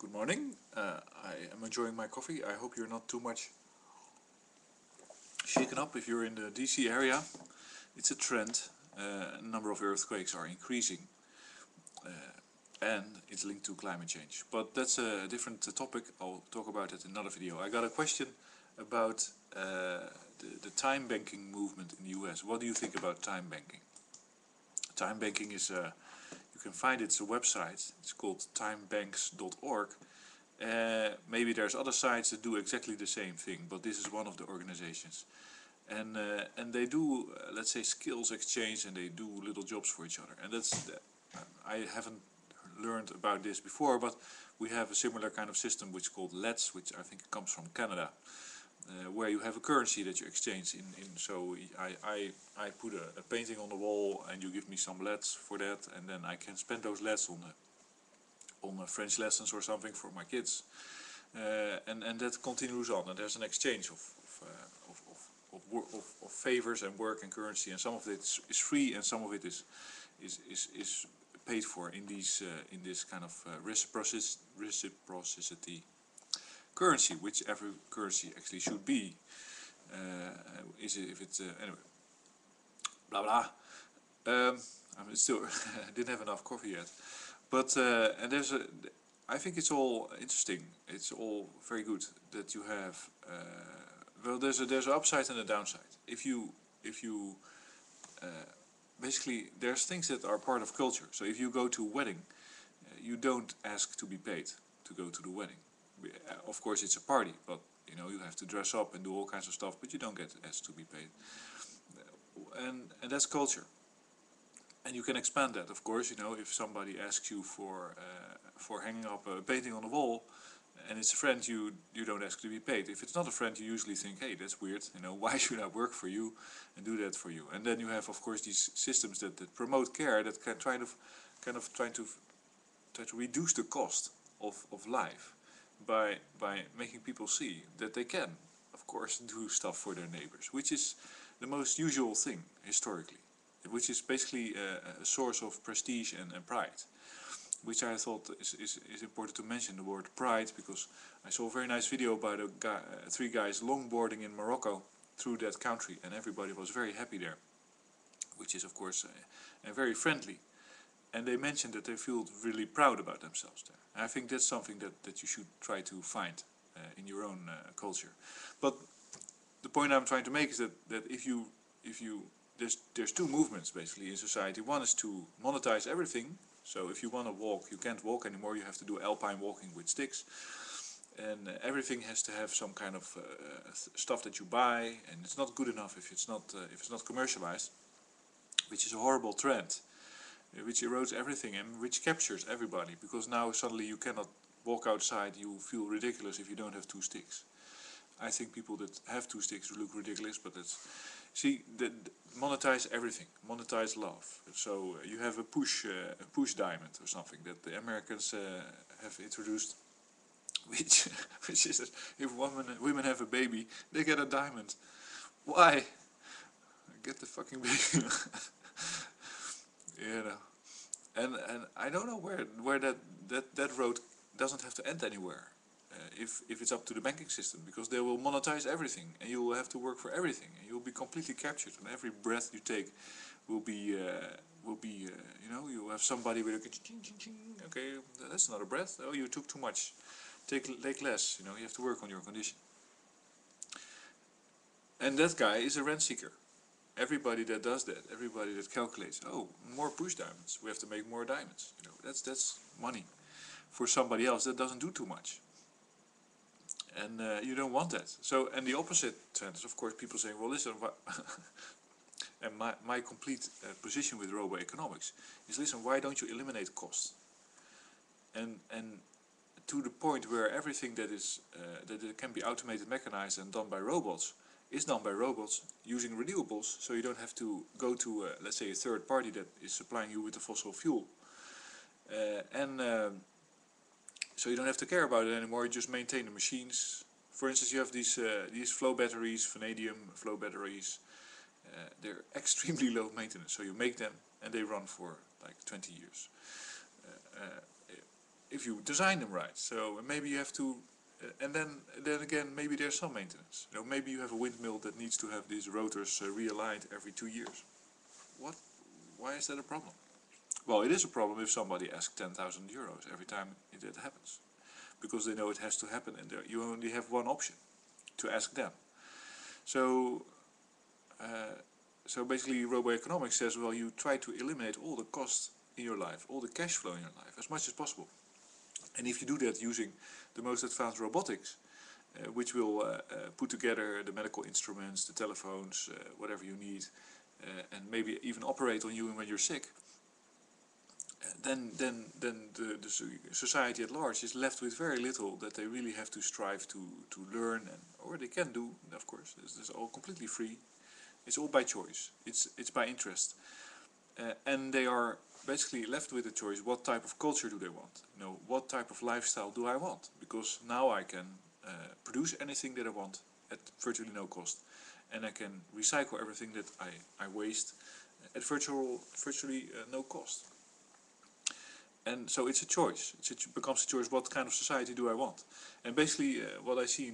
Good morning. I am enjoying my coffee. I hope you're not too much shaken up if you're in the DC area. It's a trend. A number of earthquakes are increasing and it's linked to climate change. But that's a different topic. I'll talk about it in another video. I got a question about the time banking movement in the US. What do you think about time banking? Time banking is you can find it's a website. It's called timebanks.org. Maybe there's other sites that do exactly the same thing, but this is one of the organizations. And they do, let's say, skills exchange, and they do little jobs for each other. And I haven't learned about this before, but we have a similar kind of system which is called LETS, which I think comes from Canada, where you have a currency that you exchange in. So I put a painting on the wall, and you give me some LETS for that, and then I can spend those LETS on French lessons or something for my kids, and that continues on. And there's an exchange of favors and work and currency, and some of it is free, and some of it is paid for in this kind of reciprocity currency, which every currency actually should be. If it's anyway, blah blah. I'm still I didn't have enough coffee yet, but and I think it's all interesting. It's all very good that you have. Well, there's an upside and a downside. If you basically, there's things that are part of culture. So if you go to a wedding, you don't ask to be paid to go to the wedding. Of course, it's a party, but you have to dress up and do all kinds of stuff, but you don't get asked to be paid. And that's culture. And you can expand that, of course. If somebody asks you for hanging up a painting on the wall, and it's a friend, you don't ask to be paid. If it's not a friend, you usually think, hey, that's weird. Why should I work for you and do that for you? And then you have, of course, these systems that promote care, that can try to reduce the cost of life by making people see that they can, of course, do stuff for their neighbors, which is the most usual thing historically, which is basically a source of prestige and pride, which I thought is important to mention, the word pride, because I saw a very nice video about three guys longboarding in Morocco through that country, and everybody was very happy there, which is, of course, very friendly. And they mentioned that they feel really proud about themselves there. And I think that's something that you should try to find in your own culture. But the point I'm trying to make is that there's two movements basically in society. One is to monetize everything. So if you want to walk, you can't walk anymore. You have to do alpine walking with sticks, and everything has to have some kind of stuff that you buy, and it's not good enough if it's not commercialized, which is a horrible trend, which erodes everything and which captures everybody. Because now suddenly you cannot walk outside. You feel ridiculous if you don't have two sticks. I think people that have two sticks look ridiculous, but monetize everything, monetize love. So you have a push diamond or something that the Americans have introduced, which is that if women have a baby, they get a diamond. Why? Get the fucking baby. And I don't know where that road doesn't have to end anywhere. If it's up to the banking system, because they will monetize everything, and you will have to work for everything, and you'll be completely captured, and every breath you take will be you'll have somebody with a ching ching ching. Okay, that's not a breath. Oh, you took too much. Take less. You have to work on your condition. And that guy is a rent seeker. Everybody that does that, everybody that calculates, oh, more push diamonds, we have to make more diamonds. That's money for somebody else that doesn't do too much. And you don't want that. So, and the opposite trend is, of course, people saying, well, listen, and my complete position with Roboeconomics is, listen, why don't you eliminate costs? And to the point where everything that it can be automated, mechanized, and done by robots is done by robots using renewables, so you don't have to go to, let's say, a third party that is supplying you with the fossil fuel. So you don't have to care about it anymore. You just maintain the machines. For instance, you have these flow batteries, vanadium flow batteries. They're extremely low maintenance. So you make them and they run for like 20 years. if you design them right. So maybe you have to, and then again, maybe there's some maintenance. Maybe you have a windmill that needs to have these rotors realigned every 2 years. What? Why is that a problem? Well, it is a problem if somebody asks 10,000 euros every time that happens, because they know it has to happen, and you only have one option, to ask them. So, so basically, Roboeconomics says, well, you try to eliminate all the costs in your life, all the cash flow in your life, as much as possible. And if you do that using the most advanced robotics, which will put together the medical instruments, the telephones, whatever you need, and maybe even operate on you when you're sick, then the society at large is left with very little that they really have to strive to learn, or they can do, of course. This is all completely free. It's all by choice. It's by interest, and they are basically left with the choice: what type of culture do they want? What type of lifestyle do I want? Because now I can produce anything that I want at virtually no cost, and I can recycle everything that I waste at virtually no cost. And so it's a choice. It becomes a choice: what kind of society do I want? And basically, what I see in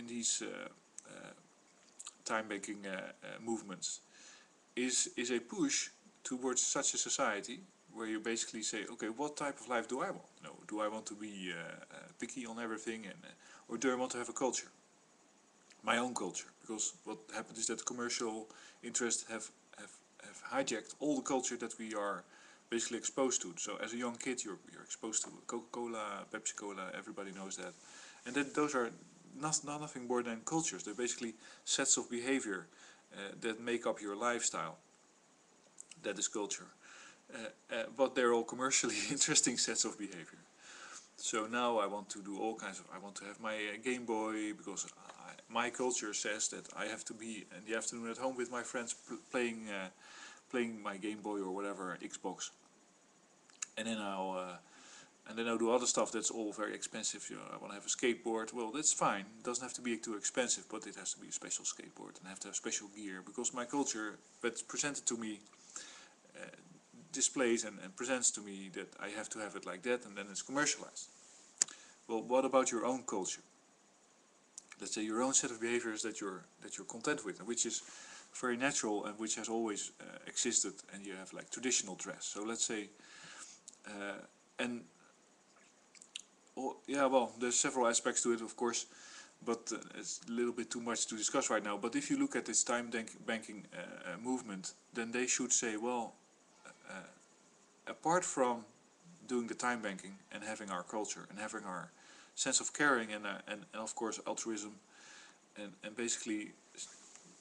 these time banking movements is a push towards such a society where you basically say, okay, what type of life do I want? Do I want to be picky on everything, or do I want to have a culture, my own culture? Because what happens is that commercial interests have hijacked all the culture that we are basically exposed to. So as a young kid, you're exposed to Coca-Cola, Pepsi-Cola, everybody knows that. And those are nothing more than cultures. They're basically sets of behavior that make up your lifestyle. That is culture. But they're all commercially interesting sets of behavior. So now I want to do all kinds of, I want to have my Game Boy, because my culture says that I have to be in the afternoon at home with my friends playing my Game Boy or whatever, Xbox. And then I'll do other stuff that's all very expensive. I want to have a skateboard. Well, that's fine. It doesn't have to be too expensive, but it has to be a special skateboard and have to have special gear, because my culture that's presented to me displays and presents to me that I have to have it like that, and then it's commercialized. Well, what about your own culture? Let's say your own set of behaviors that you're content with, and which is very natural and which has always existed, and you have like traditional dress. So let's say, well, there's several aspects to it, of course, but it's a little bit too much to discuss right now. But if you look at this time banking movement, then they should say, well, apart from doing the time banking and having our culture and having our sense of caring and of course altruism, and basically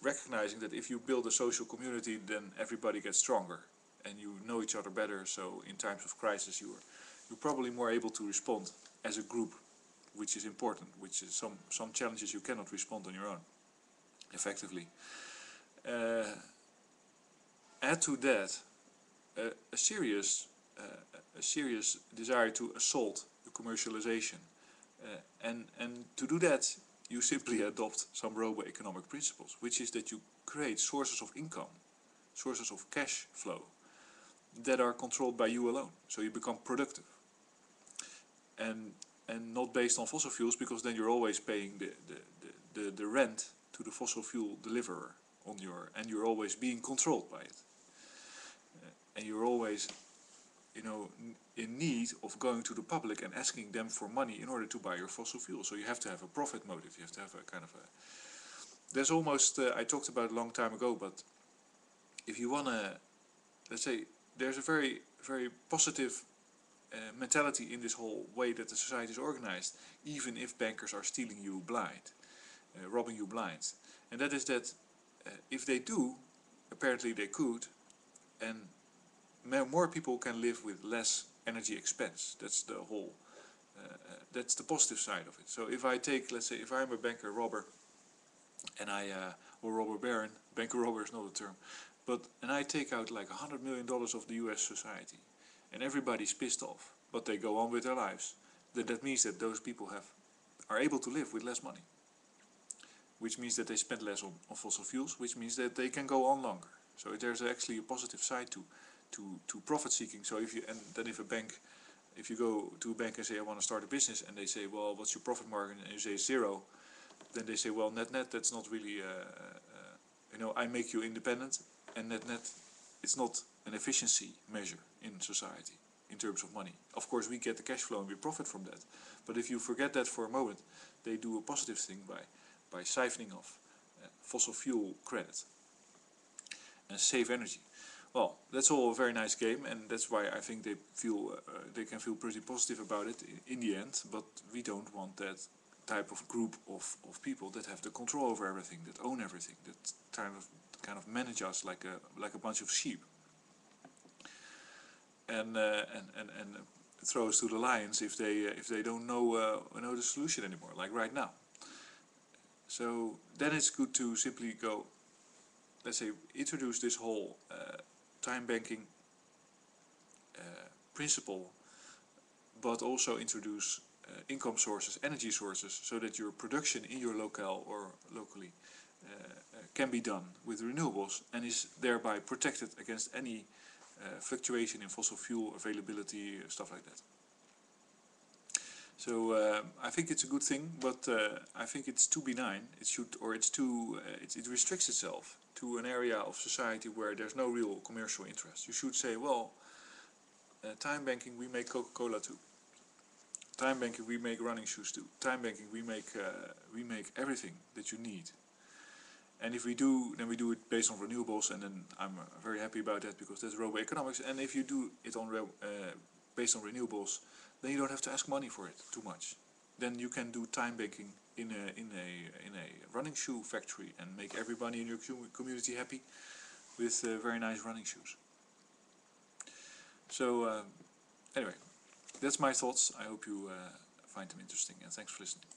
recognizing that if you build a social community, then everybody gets stronger and you know each other better. So in times of crisis, you're probably more able to respond as a group, which is important. Which is some challenges you cannot respond on your own effectively. Add to that a serious desire to assault the commercialization, and to do that you simply adopt some robo-economic principles, which is that you create sources of income, sources of cash flow that are controlled by you alone. So you become productive, and not based on fossil fuels, because then you're always paying the rent to the fossil fuel deliverer and you're always being controlled by it, and you're always in need of going to the public and asking them for money in order to buy your fossil fuel. So you have to have a profit motive. You have to have a kind of there's almost, I talked about it a long time ago, but if you want to, let's say, there's a very, very positive mentality in this whole way that the society is organized, even if bankers are stealing you blind, robbing you blind. And that is that if they do, apparently they could, and more people can live with less energy expense. That's the whole, that's the positive side of it. So if I take, let's say, if I'm a banker robber, and or robber baron, banker robber is not a term, and I take out like $100 million of the US society, and everybody's pissed off, but they go on with their lives, then that means that those people are able to live with less money, which means that they spend less on fossil fuels, which means that they can go on longer. So there's actually a positive side to profit seeking. So if a bank if you go to a bank and say I want to start a business, and they say, well, what's your profit margin, and you say 0, then they say, well, net that's not really I make you independent, and net it's not an efficiency measure in society in terms of money. Of course we get the cash flow and we profit from that, but if you forget that for a moment, they do a positive thing by siphoning off fossil fuel credit and save energy. Well, that's all a very nice game, and that's why I think they can feel pretty positive about it in the end. But we don't want that type of group of people that have the control over everything, that own everything, that kind of manage us like a bunch of sheep, and throw us to the lions if they don't know the solution anymore, like right now. So then it's good to simply go, let's say, introduce this whole time banking principle, but also introduce income sources, energy sources, so that your production in your locale or locally can be done with renewables and is thereby protected against any fluctuation in fossil fuel availability, stuff like that. So I think it's a good thing, but I think it's too benign. It restricts itself to an area of society where there's no real commercial interest. You should say, well, time banking, we make Coca-Cola too. Time banking, we make running shoes too. Time banking, we make everything that you need. And if we do, then we do it based on renewables, and then I'm very happy about that, because that's Roboeconomics. And if you do it on based on renewables, then you don't have to ask money for it too much. Then you can do time banking in a running shoe factory and make everybody in your community happy with very nice running shoes. So anyway, that's my thoughts. I hope you find them interesting, and thanks for listening.